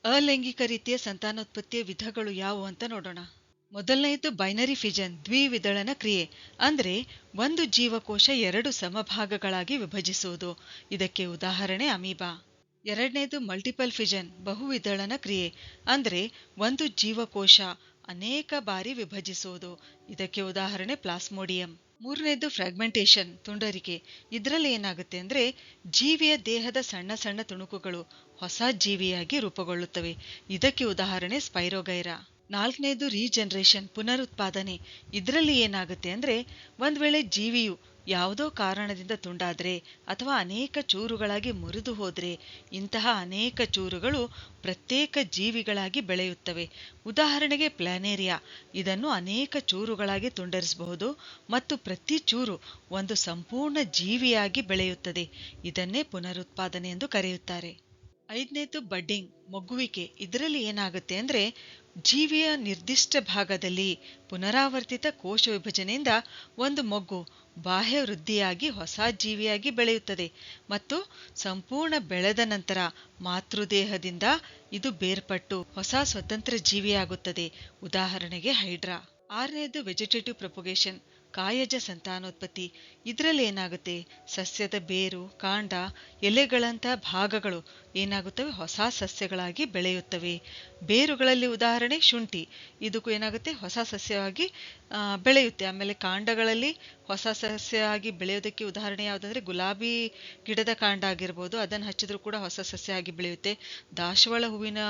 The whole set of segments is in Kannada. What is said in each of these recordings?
ಅಲೈಂಗಿಕ ರೀತಿಯ ಸಂತಾನೋತ್ಪತ್ತಿಯ ವಿಧಗಳು ಯಾವುವು ಅಂತ ನೋಡೋಣ. ಮೊದಲನೆಯದು ಬೈನರಿ ಫಿಜನ್, ದ್ವಿವಿದಳನ ಕ್ರಿಯೆ. ಅಂದ್ರೆ ಒಂದು ಜೀವಕೋಶ ಎರಡು ಸಮಭಾಗಗಳಾಗಿ ವಿಭಜಿಸುವುದು. ಇದಕ್ಕೆ ಉದಾಹರಣೆ ಅಮೀಬಾ. ಎರಡನೇದು ಮಲ್ಟಿಪಲ್ ಫಿಜನ್, ಬಹುವಿದಳನ ಕ್ರಿಯೆ. ಅಂದ್ರೆ ಒಂದು ಜೀವಕೋಶ ಅನೇಕ ಬಾರಿ ವಿಭಜಿಸುವುದು. ಇದಕ್ಕೆ ಉದಾಹರಣೆ ಪ್ಲಾಸ್ಮೋಡಿಯಂ. ಮೂರನೇದು ಫ್ರಾಗ್ಮೆಂಟೇಶನ್, ತುಂಡರಿಕೆ. ಇದರಲ್ಲಿ ಏನಾಗುತ್ತೆ ಅಂದ್ರೆ ಜೀವಿಯ ದೇಹದ ಸಣ್ಣ ಸಣ್ಣ ತುಣುಕುಗಳು ಹೊಸ ಜೀವಿಯಾಗಿ ರೂಪುಗೊಳ್ಳುತ್ತವೆ. ಇದಕ್ಕೆ ಉದಾಹರಣೆ ಸ್ಪೈರೋಗೈರಾ. ನಾಲ್ಕನೇದು ರೀಜನರೇಷನ್, ಪುನರುತ್ಪಾದನೆ. ಇದರಲ್ಲಿ ಏನಾಗುತ್ತೆ ಅಂದ್ರೆ ಒಂದ್ ವೇಳೆ ಜೀವಿಯು ಯಾವುದೋ ಕಾರಣದಿಂದ ತುಂಡಾದ್ರೆ ಅಥವಾ ಅನೇಕ ಚೂರುಗಳಾಗಿ ಮುರಿದು ಹೋದ್ರೆ ಇಂತಹ ಅನೇಕ ಚೂರುಗಳು ಪ್ರತ್ಯೇಕ ಜೀವಿಗಳಾಗಿ ಬೆಳೆಯುತ್ತವೆ. ಉದಾಹರಣೆಗೆ ಪ್ಲಾನೇರಿಯಾ, ಇದನ್ನು ಅನೇಕ ಚೂರುಗಳಾಗಿ ತುಂಡರಿಸಬಹುದು ಮತ್ತು ಪ್ರತಿ ಚೂರು ಒಂದು ಸಂಪೂರ್ಣ ಜೀವಿಯಾಗಿ ಬೆಳೆಯುತ್ತದೆ. ಇದನ್ನೇ ಪುನರುತ್ಪಾದನೆ ಎಂದು ಕರೆಯುತ್ತಾರೆ. ಐದನೇದು ಬಡ್ಡಿಂಗ್, ಮೊಗ್ಗುವಿಕೆ. ಇದರಲ್ಲಿ ಏನಾಗುತ್ತೆ ಅಂದ್ರೆ ಜೀವಿಯ ನಿರ್ದಿಷ್ಟ ಭಾಗದಲ್ಲಿ ಪುನರಾವರ್ತಿತ ಕೋಶ ವಿಭಜನೆಯಿಂದ ಒಂದು ಮೊಗ್ಗು ಬಾಹ್ಯ ವೃದ್ಧಿಯಾಗಿ ಹೊಸ ಜೀವಿಯಾಗಿ ಬೆಳೆಯುತ್ತದೆ ಮತ್ತು ಸಂಪೂರ್ಣ ಬೆಳೆದ ನಂತರ ಮಾತೃದೇಹದಿಂದ ಇದು ಬೇರ್ಪಟ್ಟು ಹೊಸ ಸ್ವತಂತ್ರ ಜೀವಿಯಾಗುತ್ತದೆ. ಉದಾಹರಣೆಗೆ ಹೈಡ್ರಾ. ಆರನೇದು ವೆಜಿಟೇಟಿವ್ ಪ್ರೊಪಗೇಷನ್, ಕಾಯಜ ಸಂತಾನೋತ್ಪತ್ತಿ. ಇದರಲ್ಲಿ ಏನಾಗುತ್ತೆ ಸಸ್ಯದ ಬೇರು, ಕಾಂಡ, ಎಲೆಗಳಂತ ಭಾಗಗಳು ಏನಾಗುತ್ತವೆ ಹೊಸ ಸಸ್ಯಗಳಾಗಿ ಬೆಳೆಯುತ್ತವೆ. ಬೇರುಗಳಲ್ಲಿ ಉದಾಹರಣೆ ಶುಂಠಿ, ಇದಕ್ಕೂ ಏನಾಗುತ್ತೆ ಹೊಸ ಸಸ್ಯವಾಗಿ ಬೆಳೆಯುತ್ತೆ. ಆಮೇಲೆ ಕಾಂಡಗಳಲ್ಲಿ ಹೊಸ ಸಸ್ಯ ಆಗಿ ಬೆಳೆಯೋದಕ್ಕೆ ಉದಾಹರಣೆ ಯಾವುದಂದ್ರೆ ಗುಲಾಬಿ ಗಿಡದ ಕಾಂಡ ಆಗಿರ್ಬೋದು, ಅದನ್ನು ಹಚ್ಚಿದ್ರೂ ಕೂಡ ಹೊಸ ಸಸ್ಯ ಆಗಿ ಬೆಳೆಯುತ್ತೆ. ದಾಸವಾಳ ಹೂವಿನ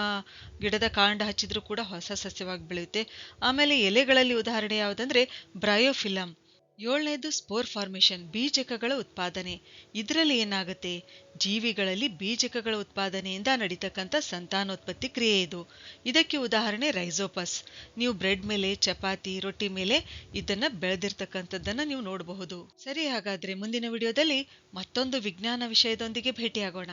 ಗಿಡದ ಕಾಂಡ ಹಚ್ಚಿದ್ರೂ ಕೂಡ ಹೊಸ ಸಸ್ಯವಾಗಿ ಬೆಳೆಯುತ್ತೆ. ಆಮೇಲೆ ಎಲೆಗಳಲ್ಲಿ ಉದಾಹರಣೆ ಯಾವುದಂದ್ರೆ ಬ್ರಯೋಫಿಲಮ್. ಏಳನೇದು ಸ್ಪೋರ್ ಫಾರ್ಮೇಷನ್, ಬೀಜಕಗಳ ಉತ್ಪಾದನೆ. ಇದರಲ್ಲಿ ಏನಾಗುತ್ತೆ ಜೀವಿಗಳಲ್ಲಿ ಬೀಜಕಗಳ ಉತ್ಪಾದನೆಯಿಂದ ನಡೀತಕ್ಕಂಥ ಸಂತಾನೋತ್ಪತ್ತಿ ಕ್ರಿಯೆ ಇದು. ಇದಕ್ಕೆ ಉದಾಹರಣೆ ರೈಸೋಪಸ್. ನೀವು ಬ್ರೆಡ್ ಮೇಲೆ, ಚಪಾತಿ, ರೊಟ್ಟಿ ಮೇಲೆ ಇದನ್ನ ಬೆಳೆದಿರ್ತಕ್ಕಂಥದ್ದನ್ನ ನೀವು ನೋಡಬಹುದು. ಸರಿ, ಹಾಗಾದ್ರೆ ಮುಂದಿನ ವಿಡಿಯೋದಲ್ಲಿ ಮತ್ತೊಂದು ವಿಜ್ಞಾನ ವಿಷಯದೊಂದಿಗೆ ಭೇಟಿಯಾಗೋಣ.